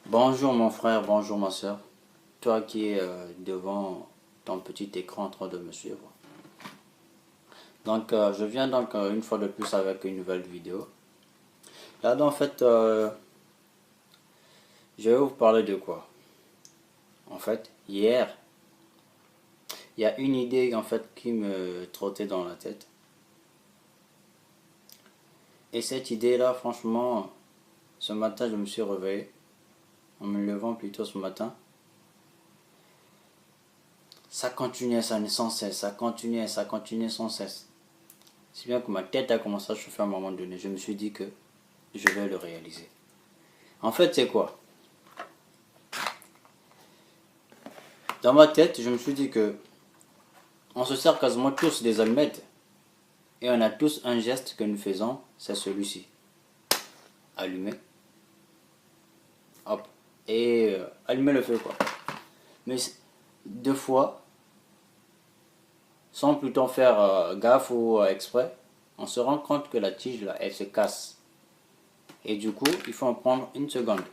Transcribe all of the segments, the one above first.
Bonjour mon frère, bonjour ma soeur. Toi qui es devant ton petit écran en train de me suivre. Donc je viens donc une fois de plus avec une nouvelle vidéo. Là en fait je vais vous parler de quoi? En fait hier il y a une idée en fait qui me trottait dans la tête. Et cette idée là franchement ce matin je me suis réveillé. En me levant plutôt ce matin. Ça continuait sans cesse, ça continuait sans cesse. Si bien que ma tête a commencé à chauffer à un moment donné, je me suis dit que je vais le réaliser. En fait, c'est quoi? Dans ma tête, je me suis dit que on se sert quasiment tous des allumettes et on a tous un geste que nous faisons, c'est celui-ci. Allumer, hop, et allumer le feu quoi. Mais deux fois, sans plutôt faire gaffe ou exprès, on se rend compte que la tige là, elle se casse. Et du coup, il faut en prendre une seconde.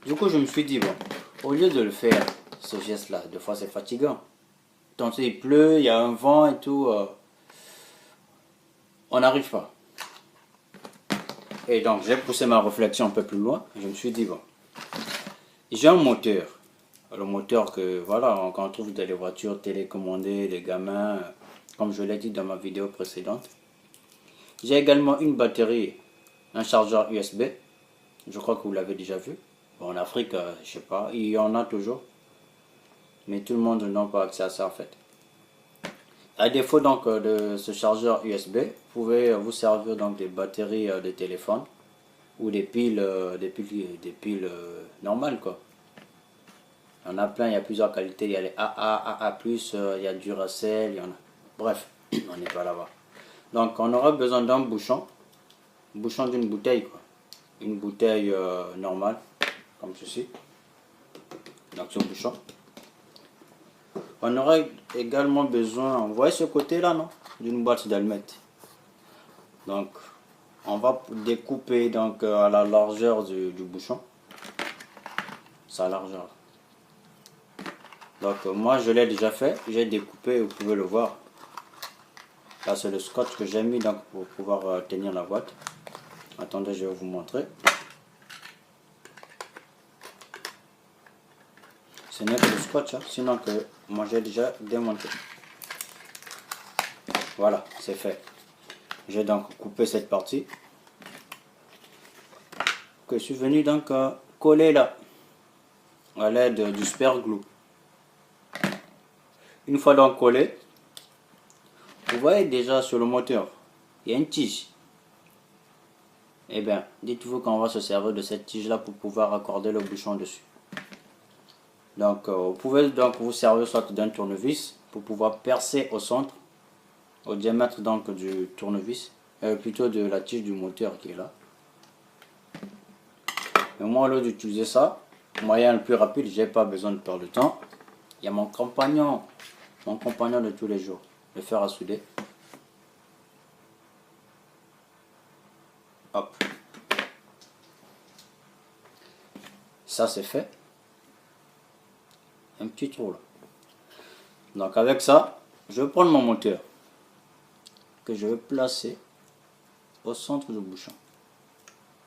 Du coup, je me suis dit, bon, au lieu de le faire, ce geste-là, deux fois c'est fatigant. Tantôt il pleut, il y a un vent et tout, on n'arrive pas. Et donc j'ai poussé ma réflexion un peu plus loin. Je me suis dit, bon, j'ai un moteur. Le moteur que, voilà, qu'on trouve dans les voitures télécommandées, les gamins, comme je l'ai dit dans ma vidéo précédente. J'ai également une batterie, un chargeur USB. Je crois que vous l'avez déjà vu. Bon, en Afrique, je sais pas, il y en a toujours. Mais tout le monde n'a pas accès à ça en fait. À défaut donc de ce chargeur USB, vous pouvez vous servir donc des batteries de téléphone ou des piles, normales quoi. Il y en a plein, il y a plusieurs qualités, il y a les AA, AA+, il y a Duracell, il y en a. Bref, on n'est pas là-bas. Donc on aura besoin d'un bouchon d'une bouteille quoi. Une bouteille normale, comme ceci. Donc ce bouchon. On aura également besoin, vous voyez ce côté là non? D'une boîte d'allumettes. Donc on va découper donc à la largeur du bouchon. Sa largeur. Donc moi je l'ai déjà fait, j'ai découpé, vous pouvez le voir. Là c'est le scotch que j'ai mis donc pour pouvoir tenir la boîte. Attendez, je vais vous montrer. Ce n'est que le scotch, hein, sinon que moi j'ai déjà démonté. Voilà, c'est fait. J'ai donc coupé cette partie que je suis venu donc coller là à l'aide du super glue. Une fois donc collé, vous voyez déjà sur le moteur, il y a une tige. Eh bien, dites-vous qu'on va se servir de cette tige là pour pouvoir accorder le bouchon dessus. Donc vous pouvez donc vous servir soit d'un tournevis pour pouvoir percer au centre, au diamètre donc du tournevis, plutôt de la tige du moteur qui est là. Mais moi au lieu d'utiliser ça, moyen le plus rapide, j'ai pas besoin de perdre de temps. Il y a mon compagnon de tous les jours, le fer à souder. Hop. Ça c'est fait. Un petit trou là. Donc avec ça, je vais prendre mon moteur que je vais placer au centre du bouchon.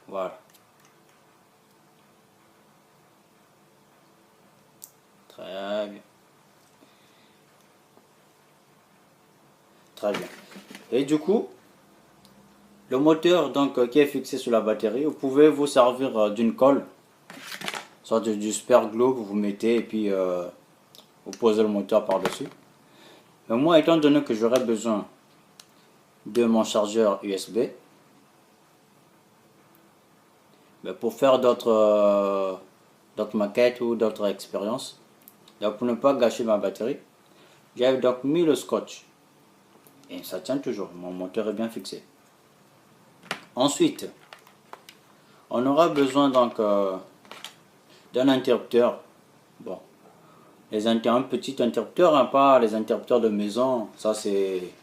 Voilà. Très bien. Très bien. Et du coup, le moteur donc qui est fixé sur la batterie, vous pouvez vous servir d'une colle, soit du super glue que vous mettez et puis vous posez le moteur par-dessus. Mais moi, étant donné que j'aurai besoin de mon chargeur USB, mais pour faire d'autres maquettes ou d'autres expériences, donc pour ne pas gâcher ma batterie, j'ai donc mis le scotch. Et ça tient toujours, mon moteur est bien fixé. Ensuite, on aura besoin donc d'un interrupteur. Bon, un petit interrupteur, hein, pas les interrupteurs de maison. Ça c'est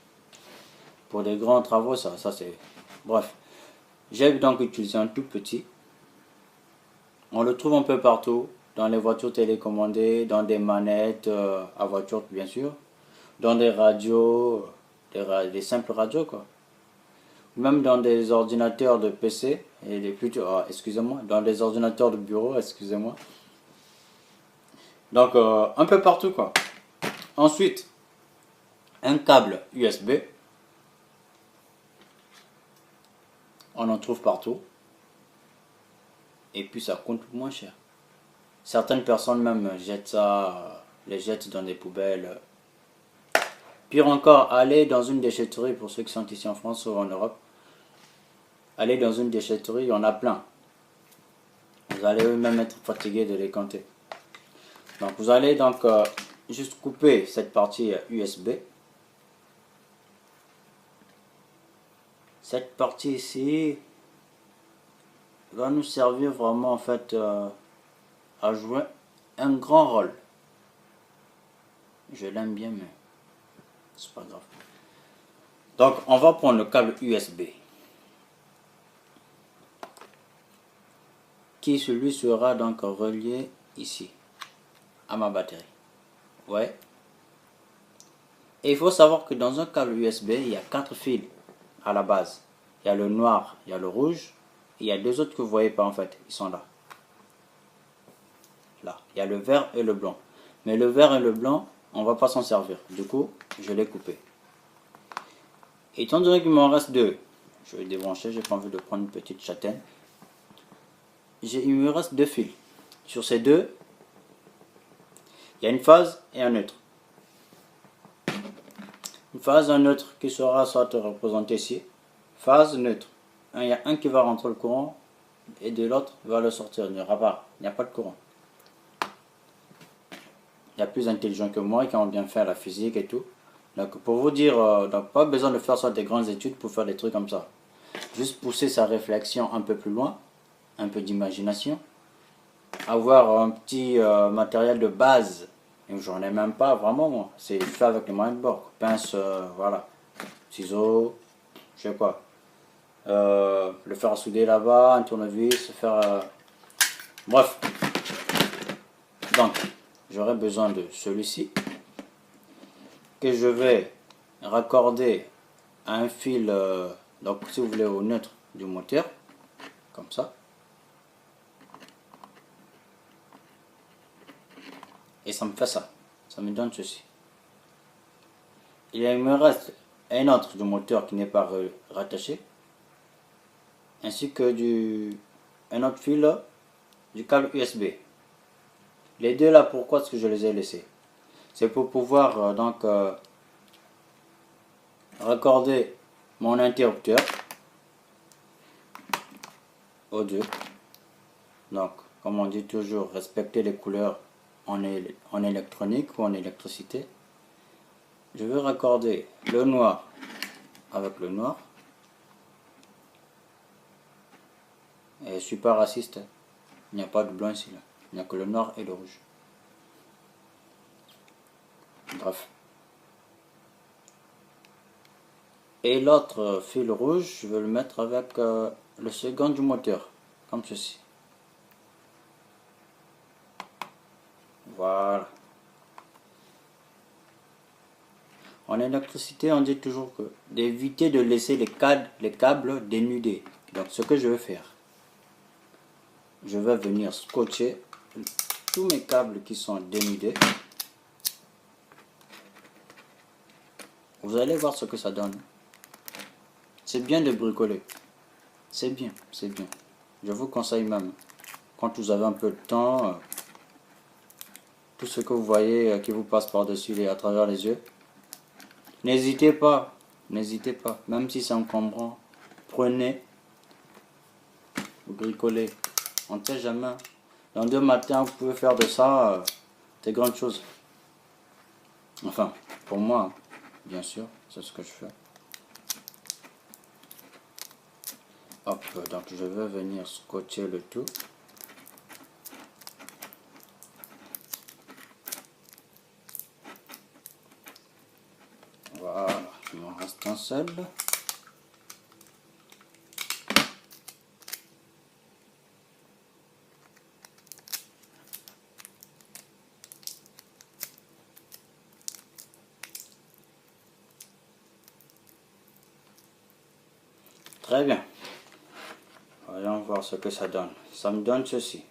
pour des grands travaux, ça c'est. Bref, j'ai donc utilisé un tout petit. On le trouve un peu partout, dans les voitures télécommandées, dans des manettes à voiture bien sûr, dans des radios, des simples radios quoi. Même dans des ordinateurs de PC, et excusez-moi, dans des ordinateurs de bureau, excusez-moi. Donc un peu partout quoi. Ensuite, un câble USB, on en trouve partout. Et puis ça coûte moins cher. Certaines personnes même jettent ça, les jettent dans des poubelles. Pire encore, aller dans une déchetterie, pour ceux qui sont ici en France ou en Europe, aller dans une déchetterie, il y en a plein. Vous allez même être fatigué de les compter. Donc vous allez donc juste couper cette partie USB. Cette partie ici va nous servir vraiment en fait à jouer un grand rôle. Je l'aime bien mais c'est pas grave. Donc on va prendre le câble USB qui celui sera donc relié ici à ma batterie. Ouais. Et il faut savoir que dans un câble USB, il y a 4 fils à la base. Il y a le noir, il y a le rouge, et il y a 2 autres que vous ne voyez pas en fait, ils sont là. Là, il y a le vert et le blanc. Mais le vert et le blanc, on ne va pas s'en servir. Du coup, je l'ai coupé. Étant donné qu'il m'en reste 2, je vais débrancher, j'ai pas envie de prendre une petite châtaigne. Il me reste 2 fils. Sur ces 2, il y a une phase et un neutre. Une phase, un neutre qui sera soit représenté ici. Phase neutre. Il y a un qui va rentrer le courant et de l'autre va le sortir. Il n'y aura pas. Il n'y a pas de courant. Il y a plus intelligent que moi qui ont bien fait la physique et tout. Donc pour vous dire, donc pas besoin de faire soit des grandes études pour faire des trucs comme ça. Juste pousser sa réflexion un peu plus loin, un peu d'imagination. Avoir un petit matériel de base. J'en ai même pas vraiment moi. C'est fait avec le moyen de bord. Pince, voilà. Ciseaux, je sais quoi. Le fer à souder là-bas, un tournevis, faire... Bref. Donc, j'aurai besoin de celui-ci. Que je vais raccorder à un fil, donc si vous voulez au neutre du moteur. Comme ça. Et ça me fait ça. Ça me donne ceci. Il me reste un autre du moteur qui n'est pas rattaché. Ainsi que un autre fil du câble USB. Les deux là, pourquoi est-ce que je les ai laissés? C'est pour pouvoir raccorder mon interrupteur aux deux. Donc, comme on dit toujours, respecter les couleurs en électronique ou en électricité. Je vais raccorder le noir avec le noir. Et je ne suis pas raciste. Il n'y a pas de blanc ici. Là. Il n'y a que le noir et le rouge. Bref. Et l'autre fil rouge, je vais le mettre avec le second du moteur. Comme ceci. Voilà. En électricité, on dit toujours que d'éviter de laisser les câbles dénudés. Donc ce que je vais faire, je vais venir scotcher tous mes câbles qui sont dénudés. Vous allez voir ce que ça donne. C'est bien de bricoler. C'est bien, c'est bien. Je vous conseille même, quand vous avez un peu de temps, tout ce que vous voyez qui vous passe par-dessus et à travers les yeux, n'hésitez pas, même si c'est encombrant, prenez, vous bricolez. On ne sait jamais. Dans 2 matins, vous pouvez faire de ça des grandes choses. Enfin, pour moi, bien sûr, c'est ce que je fais. Hop, donc je vais venir scotcher le tout. Voilà, il m'en reste un seul. Très bien. Voyons voir ce que ça donne. Ça me donne ceci.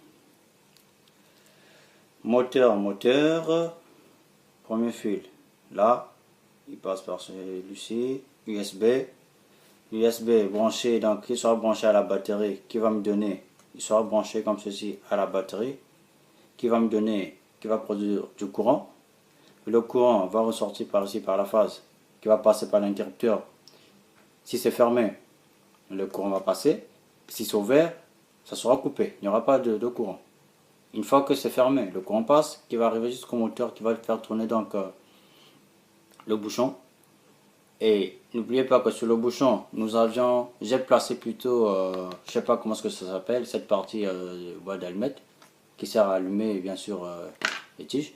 Moteur. Premier fil. Là, il passe par celui-ci. USB branché, donc il sera branché à la batterie qui va me donner, il sera branché comme ceci à la batterie qui va me donner, qui va produire du courant. Le courant va ressortir par ici par la phase qui va passer par l'interrupteur. Si c'est fermé, le courant va passer. Si c'est ouvert, ça sera coupé, il n'y aura pas de courant. Une fois que c'est fermé, le courant passe, qui va arriver jusqu'au moteur, qui va faire tourner donc le bouchon. Et n'oubliez pas que sur le bouchon, j'ai placé plutôt, je sais pas comment est-ce que ça s'appelle, cette partie boîte d'allumette qui sert à allumer bien sûr les tiges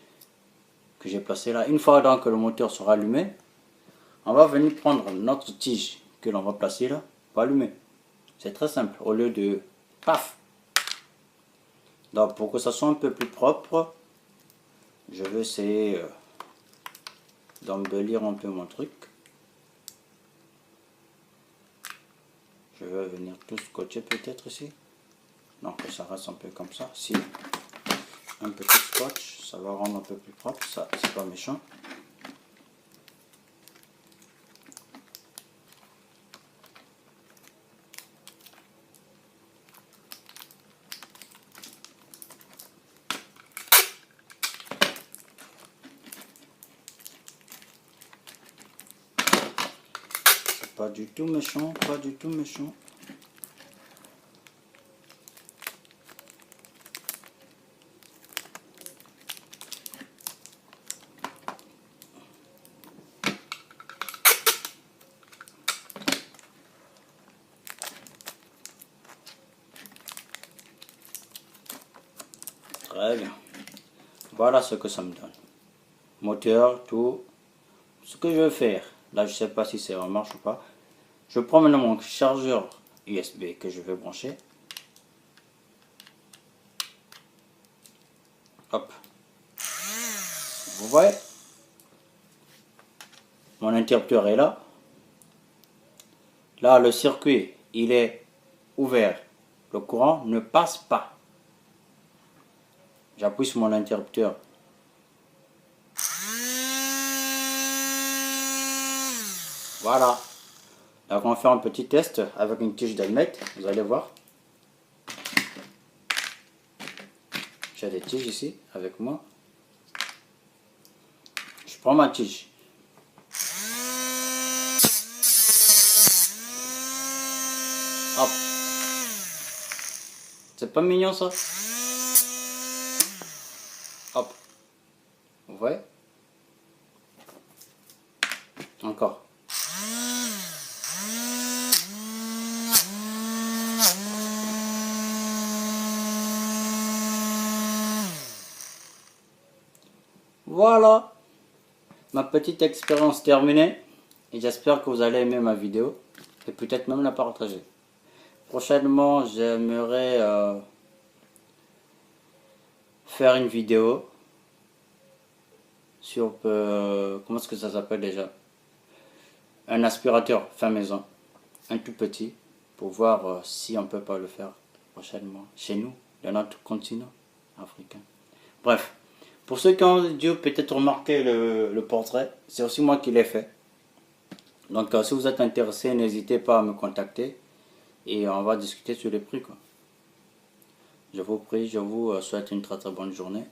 que j'ai placé là. Une fois donc que le moteur sera allumé, on va venir prendre notre tige que l'on va placer là pour allumer. C'est très simple, au lieu de paf. Donc pour que ça soit un peu plus propre, je vais essayer d'embellir un peu mon truc. Je vais venir tout scotcher peut-être ici. Donc ça reste un peu comme ça. Si un petit scotch, ça va rendre un peu plus propre. Ça, c'est pas méchant. C'est pas du tout méchant, pas du tout méchant. Très bien. Voilà ce que ça me donne. Moteur, tout. Ce que je vais faire, là je sais pas si ça marche ou pas. Je prends maintenant mon chargeur USB que je vais brancher. Hop. Vous voyez? Mon interrupteur est là. Là, le circuit, il est ouvert. Le courant ne passe pas. J'appuie sur mon interrupteur. Voilà. Donc on va faire un petit test avec une tige d'allumette. Vous allez voir. J'ai des tiges ici avec moi. Je prends ma tige. Hop. C'est pas mignon ça? Hop. Vous voyez? Encore. Voilà. Ma petite expérience terminée. Et j'espère que vous allez aimer ma vidéo. Et peut-être même la partager. Prochainement, j'aimerais faire une vidéo sur comment est-ce que ça s'appelle déjà, un aspirateur fait maison, un tout petit, pour voir si on peut pas le faire prochainement chez nous, dans notre continent africain. Bref, pour ceux qui ont dû peut-être remarquer le portrait, c'est aussi moi qui l'ai fait. Donc si vous êtes intéressé, n'hésitez pas à me contacter et on va discuter sur les prix, quoi. Je vous prie, je vous souhaite une très très bonne journée.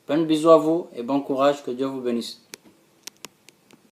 Plein de bisous à vous et bon courage, que Dieu vous bénisse.